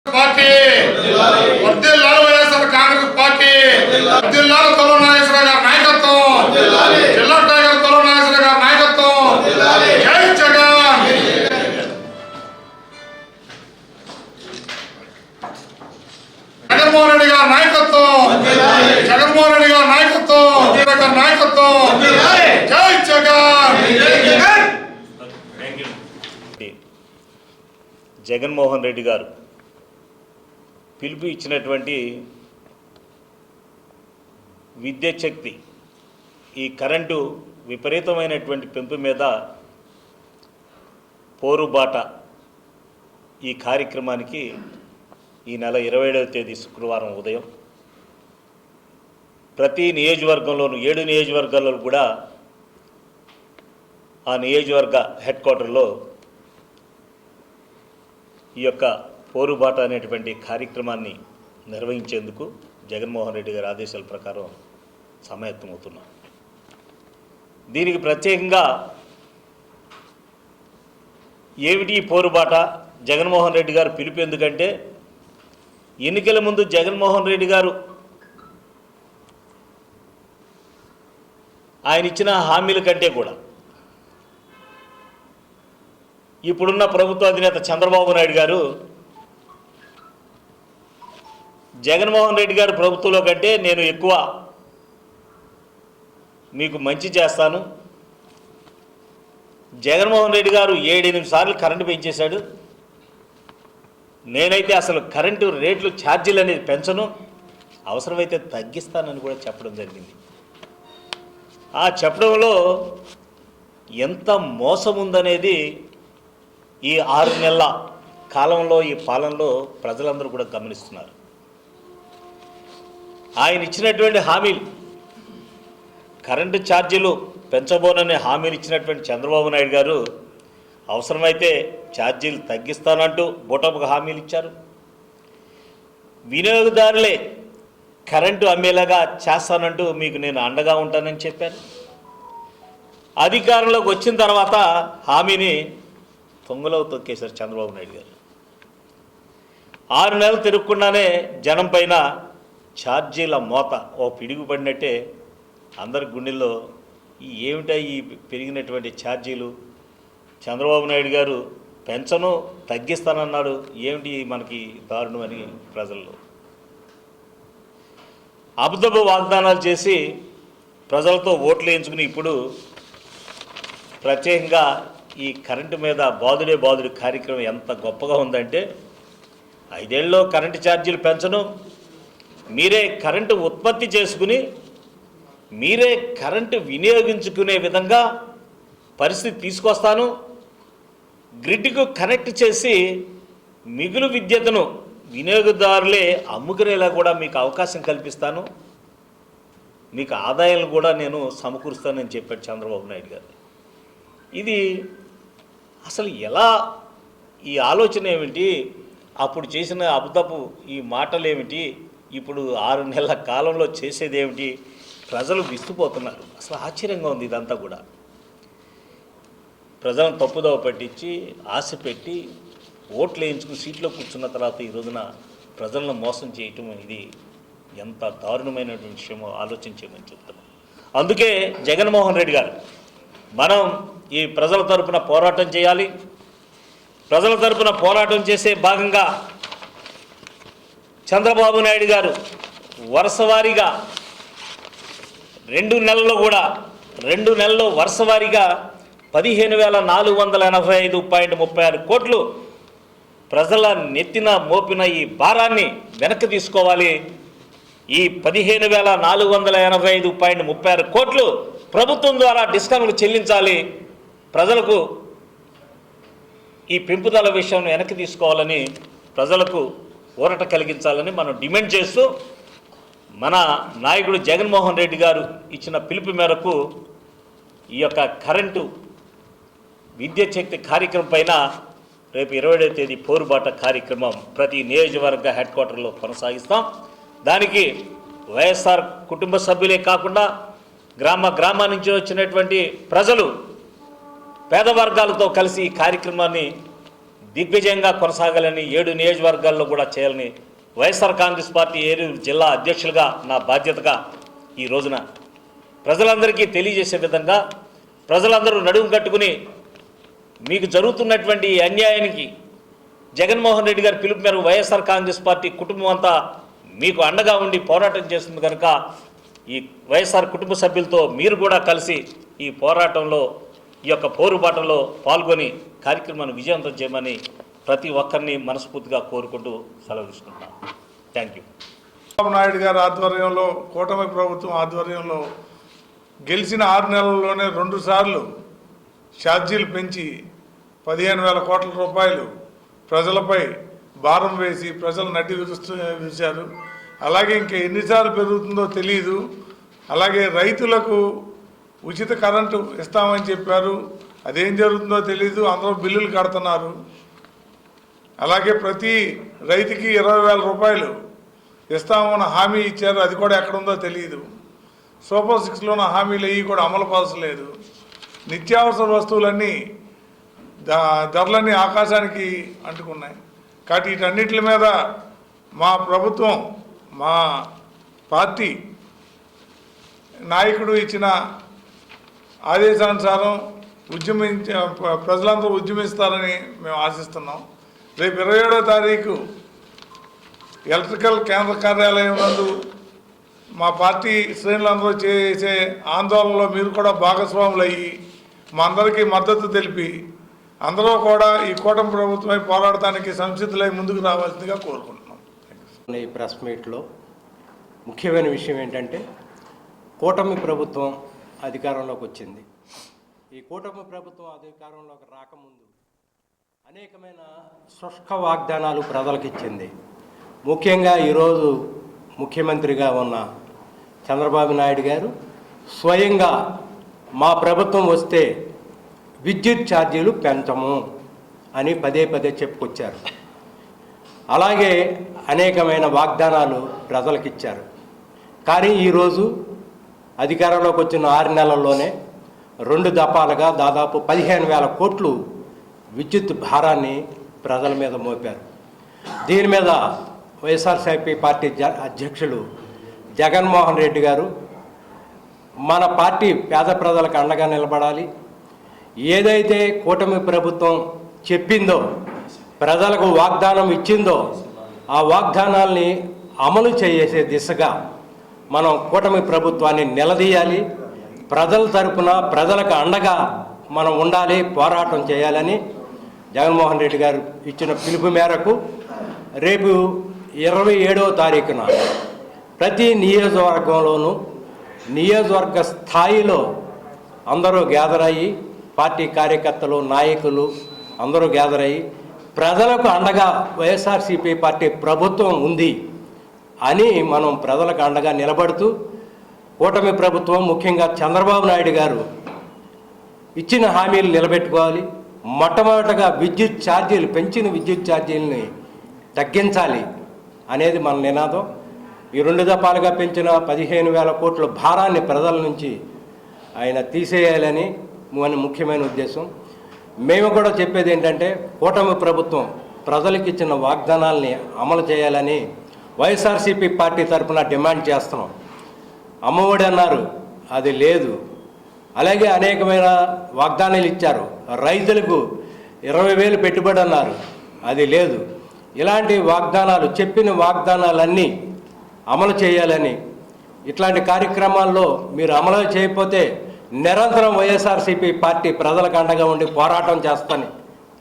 Party వర్ధిల్లాలి YSR Congress party వర్ధిల్లాలి తొల నాగేశ్వర గారి నాయకత్వం జిల్లా టైగర్ తొల నాగేశ్వర గారి నాయకత్వం జై జగన్ జగన్మోహన్ రెడ్డి గారి నాయకత్వం జగన్మోహన్ రెడ్డి గారి నాయకత్వం జై జగన్ జగన్మోహన్ రెడ్డి గారు పిలుపు ఇచ్చినటువంటి విద్యుత్ శక్తి ఈ కరెంటు విపరీతమైనటువంటి పెంపు మీద పోరుబాట ఈ కార్యక్రమానికి ఈ నెల 27వ తేదీ శుక్రవారం ఉదయం ప్రతి నియోజకవర్గంలోనూ 7 నియోజకవర్గాల్లో కూడా ఆ నియోజకవర్గ హెడ్ క్వార్టర్లో ఈ యొక్క పోరుబాట అనేటువంటి కార్యక్రమాన్ని నిర్వహించేందుకు జగన్మోహన్ రెడ్డి గారి ఆదేశాల ప్రకారం సమాయత్తమవుతున్నాం. దీనికి ప్రత్యేకంగా ఏమిటి పోరుబాట జగన్మోహన్ రెడ్డి గారు పిలుపు ఎందుకంటే ఎన్నికల ముందు జగన్మోహన్ రెడ్డి గారు ఆయన ఇచ్చిన హామీల కంటే కూడా ఇప్పుడున్న ప్రభుత్వ అధినేత చంద్రబాబు నాయుడు గారు జగన్మోహన్ రెడ్డి గారు ప్రభుత్వంలో కంటే నేను ఎక్కువ మీకు మంచి చేస్తాను. జగన్మోహన్ రెడ్డి గారు 7-8 సార్లు కరెంటు పెంచేశాడు. నేనైతే అసలు కరెంటు రేట్లు ఛార్జీలు అనేది పెంచను, అవసరమైతే తగ్గిస్తానని కూడా చెప్పడం జరిగింది. ఆ చెప్పడంలో ఎంత మోసం ఉందనేది ఈ 6 నెలల కాలంలో ఈ పాలనలో ప్రజలందరూ కూడా గమనిస్తున్నారు. ఆయన ఇచ్చినటువంటి హామీలు కరెంటు ఛార్జీలు పెంచబోనని హామీలు ఇచ్చినటువంటి చంద్రబాబు నాయుడు గారు అవసరమైతే ఛార్జీలు తగ్గిస్తానంటూ బోటముగా హామీలు ఇచ్చారు. వినియోగదారులే కరెంటు అమ్మేలాగా చేస్తానంటూ మీకు నేను అండగా ఉంటానని చెప్పారు. అధికారంలోకి వచ్చిన తర్వాత హామీని తొంగలో తొక్కేశారు చంద్రబాబు నాయుడు గారు. 6 నెలలు తిరగకుండానే జనం పైన ఛార్జీల మోత ఓ పిడుగు పడినట్టే అందరి గుండెల్లో ఏమిటా ఈ పెరిగినటువంటి ఛార్జీలు, చంద్రబాబు నాయుడు గారు పెన్షను తగ్గిస్తానన్నాడు, ఏమిటి మనకి దారుణం అని ప్రజల్లో అబద్ధపు వాగ్దానాలు చేసి ప్రజలతో ఓట్లు వేయించుకుని ఇప్పుడు ప్రత్యేకంగా ఈ కరెంటు మీద బాదుడే కార్యక్రమం ఎంత గొప్పగా ఉందంటే 5 ఏళ్ళలో కరెంటు ఛార్జీలు పెంచను, మీరే కరెంటు ఉత్పత్తి చేసుకుని మీరే కరెంటు వినియోగించుకునే విధంగా పరిస్థితి తీసుకొస్తాను, గ్రిడ్కు కనెక్ట్ చేసి మిగులు విద్యుత్తును వినియోగదారులే అమ్ముకునేలా కూడా మీకు అవకాశం కల్పిస్తాను, మీకు ఆదాయాలు కూడా నేను సమకూరుస్తానని చెప్పాడు చంద్రబాబు నాయుడు గారు. ఇది అసలు ఎలా, ఈ ఆలోచన ఏమిటి, అప్పుడు చేసిన అబద్ధపు ఈ మాటలు ఏమిటి, ఇప్పుడు 6 నెలల కాలంలో చేసేది ఏమిటి, ప్రజలు విస్తుపోతున్నారు. అసలు ఆశ్చర్యంగా ఉంది ఇదంతా కూడా. ప్రజలను తప్పుదోవ పట్టించి ఆశ పెట్టి ఓట్లు వేయించుకుని సీట్లో కూర్చున్న తర్వాత ఈ రోజున ప్రజలను మోసం చేయటం ఇది ఎంత దారుణమైనటువంటి విషయమో ఆలోచించేమని చెప్తున్నాం. అందుకే జగన్మోహన్ రెడ్డి గారు మనం ఈ ప్రజల తరపున పోరాటం చేయాలి. ప్రజల తరపున పోరాటం చేసే భాగంగా చంద్రబాబు నాయుడు గారు వరుసవారీగా 2 నెలల్లో వరుసవారీగా 15,485.36 కోట్లు ప్రజల నెత్తిన మోపిన ఈ భారాన్ని వెనక్కి తీసుకోవాలి. ఈ 15,485.36 కోట్లు ప్రభుత్వం ద్వారా డిస్కౌంట్లు చెల్లించాలి. ప్రజలకు ఈ పెంపుదల విషయం వెనక్కి తీసుకోవాలని, ప్రజలకు ఊరట కలిగించాలని మనం డిమాండ్ చేస్తూ మన నాయకుడు జగన్మోహన్ రెడ్డి గారు ఇచ్చిన పిలుపు మేరకు ఈ యొక్క కరెంటు విద్యుత్ శక్తి కార్యక్రమం పైన రేపు 27వ తేదీ పోరుబాట కార్యక్రమం ప్రతి నియోజకవర్గ హెడ్ క్వార్టర్లో కొనసాగిస్తాం. దానికి వైఎస్ఆర్ కుటుంబ సభ్యులే కాకుండా గ్రామ నుంచి వచ్చినటువంటి ప్రజలు పేద వర్గాలతో కలిసి ఈ కార్యక్రమాన్ని దిగ్విజయంగా కొనసాగాలని 7 నియోజకవర్గాల్లో కూడా చేయాలని వైఎస్ఆర్ కాంగ్రెస్ పార్టీ ఏలూరు జిల్లా అధ్యక్షులుగా నా బాధ్యతగా ఈ రోజున ప్రజలందరికీ తెలియజేసే విధంగా ప్రజలందరూ నడుము కట్టుకుని మీకు జరుగుతున్నటువంటి ఈ అన్యాయానికి జగన్మోహన్ రెడ్డి గారి పిలుపు మేరకు వైఎస్ఆర్ కాంగ్రెస్ పార్టీ కుటుంబం అంతా మీకు అండగా ఉండి పోరాటం చేస్తుంది కనుక ఈ వైఎస్ఆర్ కుటుంబ సభ్యులతో మీరు కూడా కలిసి ఈ పోరాటంలో ఈ యొక్క పోరుబాటలో పాల్గొని కార్యక్రమాన్ని విజయవంతం చేయమని ప్రతి ఒక్కరిని మనస్ఫూర్తిగా కోరుకుంటూ సెలవు తీసుకుంటాను. Thank you. చంద్రబాబు నాయుడు గారి ఆధ్వర్యంలో, కూటమి ప్రభుత్వం ఆధ్వర్యంలో గెలిచిన 6 నెలల్లోనే 2 సార్లు ఛార్జీలు పెంచి 15,000 కోట్ల రూపాయలు ప్రజలపై భారం వేసి ప్రజలు నడ్డి విరిచారు. అలాగే ఇంకా ఎన్నిసార్లు పెరుగుతుందో తెలియదు. అలాగే రైతులకు ఉచిత కరెంటు ఇస్తామని చెప్పారు, అదేం జరుగుతుందో తెలియదు. అందరూ బిల్లులు కడుతున్నారు. అలాగే ప్రతి రైతుకి 20,000 రూపాయలు ఇస్తామని హామీ ఇచ్చారు, అది కూడా ఎక్కడుందో తెలియదు. సూపర్ 6లోని హామీలు అవి కూడా అమలు పరచలేదు. నిత్యావసర వస్తువులన్నీ ధరలన్నీ ఆకాశానికి అంటుకున్నాయి. కాబట్టి వీటన్నిటి మీద మా ప్రభుత్వం, మా పార్టీ నాయకుడు ఇచ్చిన ఆదేశానుసారం ప్రజలందరూ ఉద్యమిస్తారని మేము ఆశిస్తున్నాం. రేపు 27వ తారీఖు ఎలక్ట్రికల్ కేంద్ర కార్యాలయం నందు మా పార్టీ శ్రేణులందరూ చేసే ఆందోళనలో మీరు కూడా భాగస్వాములు అయ్యి మా అందరికీ మద్దతు తెలిపి అందరూ కూడా ఈ కూటమి ప్రభుత్వమై పోరాడటానికి సంసిద్ధులై ముందుకు రావాల్సిందిగా కోరుకుంటున్నాం. ఈ ప్రెస్ మీట్లో ముఖ్యమైన విషయం ఏంటంటే కూటమి ప్రభుత్వం అధికారంలోకి వచ్చింది. ఈ కూటమి ప్రభుత్వం అధికారంలోకి రాకముందు అనేకమైన శుష్క వాగ్దానాలు ప్రజలకు ఇచ్చింది. ముఖ్యంగా ఈరోజు ముఖ్యమంత్రిగా ఉన్న చంద్రబాబు నాయుడు గారు స్వయంగా మా ప్రభుత్వం వస్తే విద్యుత్ ఛార్జీలు పెంచము అని పదే చెప్పుకొచ్చారు. అలాగే అనేకమైన వాగ్దానాలు ప్రజలకు ఇచ్చారు. కానీ ఈరోజు అధికారంలోకి వచ్చిన 6 నెలల్లోనే 2 దఫాలుగా దాదాపు 15,000 కోట్లు విద్యుత్ భారాన్ని ప్రజల మీద మోపారు. దీని మీద వైఎస్ఆర్సీపీ పార్టీ అధ్యక్షులు జగన్మోహన్ రెడ్డి గారు మన పార్టీ పేద ప్రజలకు అండగా నిలబడాలి, ఏదైతే కూటమి ప్రభుత్వం చెప్పిందో, ప్రజలకు వాగ్దానం ఇచ్చిందో ఆ వాగ్దానాల్ని అమలు చేసే దిశగా మనం కూటమి ప్రభుత్వాన్ని నిలదీయాలి. ప్రజల తరపున ప్రజలకు అండగా మనం ఉండాలి, పోరాటం చేయాలని జగన్మోహన్ రెడ్డి గారు ఇచ్చిన పిలుపు మేరకు రేపు 27వ తారీఖున ప్రతి నియోజకవర్గంలోనూ నియోజకవర్గ స్థాయిలో అందరూ గ్యాదర్ అయ్యి, పార్టీ కార్యకర్తలు, నాయకులు అందరూ గ్యాదర్ అయ్యి ప్రజలకు అండగా వైఎస్ఆర్సీపీ పార్టీ ప్రభుత్వం ఉంది అని మనం ప్రజలకు అండగా నిలబడుతూ కూటమి ప్రభుత్వం ముఖ్యంగా చంద్రబాబు నాయుడు గారు ఇచ్చిన హామీలు నిలబెట్టుకోవాలి. మొట్టమొదటగా విద్యుత్ ఛార్జీలు, పెంచిన విద్యుత్ ఛార్జీలని తగ్గించాలి అనేది మన నినాదం. ఈ 2 దఫాలుగా పెంచిన 15,000 కోట్ల భారాన్ని ప్రజల నుంచి ఆయన తీసేయాలని మన ముఖ్యమైన ఉద్దేశం. మేము కూడా చెప్పేది ఏంటంటే కూటమి ప్రభుత్వం ప్రజలకు ఇచ్చిన వాగ్దానాల్ని అమలు చేయాలని వైఎస్ఆర్సీపీ పార్టీ తరఫున డిమాండ్ చేస్తున్నాం. అమ్మఒడి అన్నారు, అది లేదు. అలాగే అనేకమైన వాగ్దానాలు ఇచ్చారు. రైతులకు 20,000 పెట్టుబడి అన్నారు, అది లేదు. ఇలాంటి వాగ్దానాలు, చెప్పిన వాగ్దానాలన్నీ అమలు చేయాలని, ఇట్లాంటి కార్యక్రమాల్లో మీరు అమలు చేయకపోతే నిరంతరం వైఎస్ఆర్సీపీ పార్టీ ప్రజలకు అండగా ఉండి పోరాటం చేస్తానని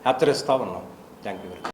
హెచ్చరిస్తూ ఉన్నాం. Thank you.